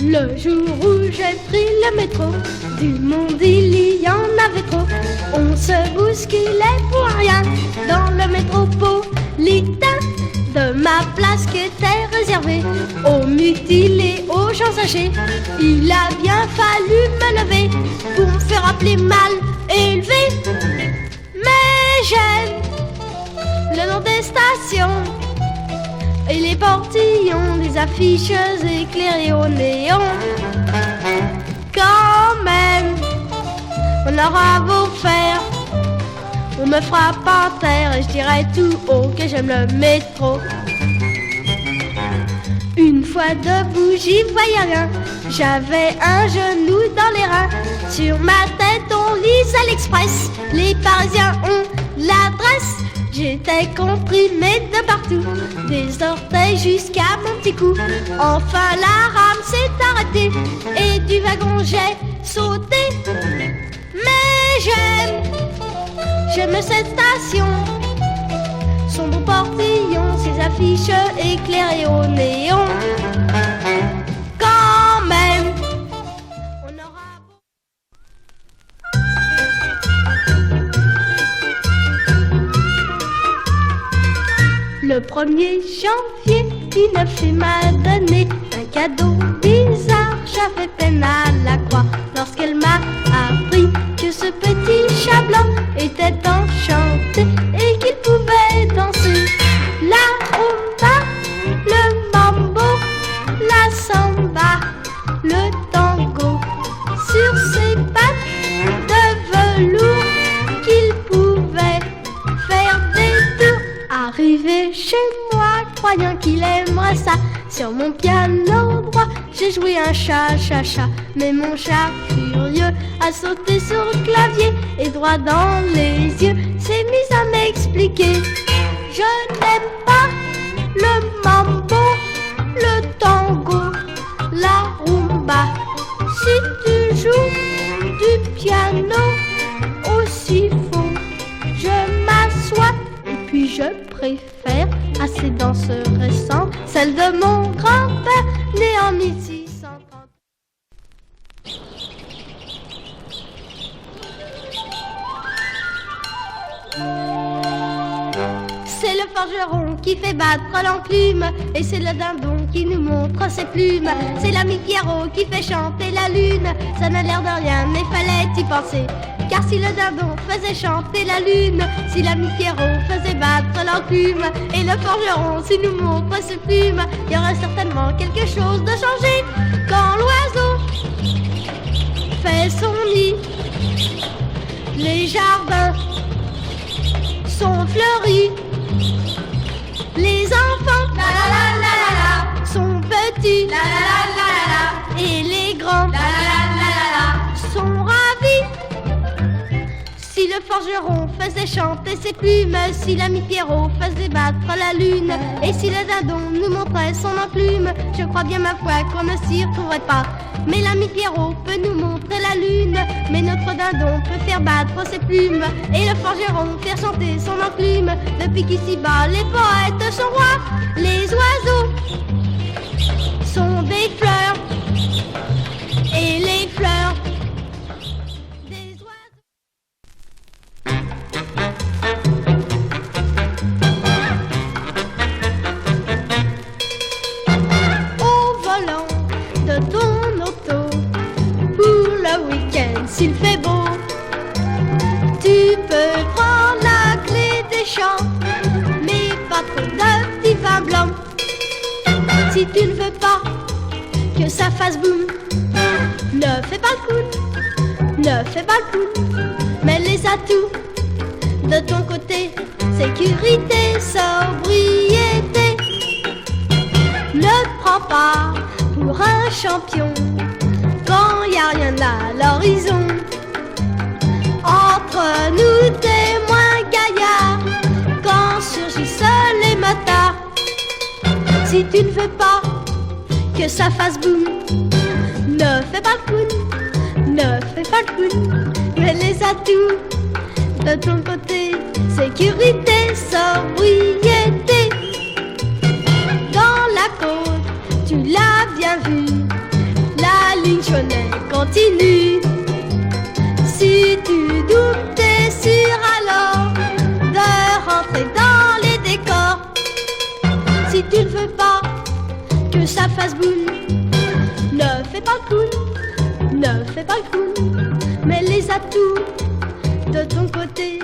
Le jour où j'ai pris le métro, du monde il y en avait trop. On se bousculait pour rien dans le métropolitain. De ma place qui était réservée aux mutilés, aux gens âgés, il a bien fallu me lever pour me faire appeler mal élevé. Mais j'aime le nom des stations et les portillons des affiches éclairées au néon. Quand même, on aura beau faire, on me frappe en terre et je dirai tout haut que j'aime le métro. Une fois debout, j'y voyais rien, j'avais un genou dans les reins. Sur ma tête, on lisait l'Express, les Parisiens ont l'adresse. J'étais comprimée de partout, des orteils jusqu'à mon petit cou. Enfin la rame s'est arrêtée et du wagon j'ai sauté. Mais j'aime cette station, son beau portillon, ses affiches éclairées au néon. Quand même, on aura le 1er janvier, une fille m'a donné un cadeau bizarre. J'avais peine à la croire lorsqu'elle m'a appris que ce petit chat blanc était enchanté et qu'il pouvait danser la rumba, le mambo, la samba, le tango. Sur ses pattes de velours qu'il pouvait faire des tours. Arrivé chez moi, croyant qu'il aimerait ça, sur mon piano droit, j'ai joué un cha-cha-cha. Mais mon chat furieux a sauté sur le clavier et droit dans les yeux s'est mis à m'expliquer. Je n'aime pas le mambo, le tango, la rumba. Si tu joues du piano aussi faux, je m'assois et puis je préfère à ces danses récentes celle de mon grand-père né en 1630. C'est le forgeron qui fait battre l'enclume et c'est le dindon qui nous montre ses plumes. C'est l'ami Pierrot qui fait chanter la lune. Ça n'a l'air de rien mais fallait y penser. Car si le dindon faisait chanter la lune, si l'ami Pierrot faisait battre l'enclume et le forgeron s'il nous montre ses plumes, il y aurait certainement quelque chose de changé. Quand l'oiseau fait son nid, les jardins sont fleuris, les enfants la la la la la la sont petits la la la la la la et les grands la la la la la la sont ravis. Si le forgeron faisait chanter ses plumes, si l'ami Pierrot faisait battre la lune, et si le dindon nous montrait son enclume, je crois bien ma foi qu'on ne s'y retrouverait pas. Mais l'ami Pierrot peut nous montrer la lune, mais notre dindon peut faire battre ses plumes, et le forgeron faire chanter son enclume. Depuis qu'ici-bas les poètes sont rois, les oiseaux sont des fleurs, et les fleurs des oiseaux. S'il fait beau, tu peux prendre la clé des champs, mais pas trop de petits vins blancs. Si tu ne veux pas que ça fasse boum, ne fais pas le clown, ne fais pas le clown. Mais les atouts de ton côté, sécurité, sobriété, ne prends pas pour un champion quand y a rien à l'horizon. Entre nous témoins gaillards, quand surgissent les motards. Si tu ne veux pas que ça fasse boum, ne fais pas le clown, ne fais pas le clown. Mais les atouts de ton côté, sécurité, sobriété, continue. Si tu doutes, t'es sûr alors de rentrer dans les décors. Si tu ne veux pas que ça fasse boule, ne fais pas le clown, ne fais pas le clown. Mais les atouts de ton côté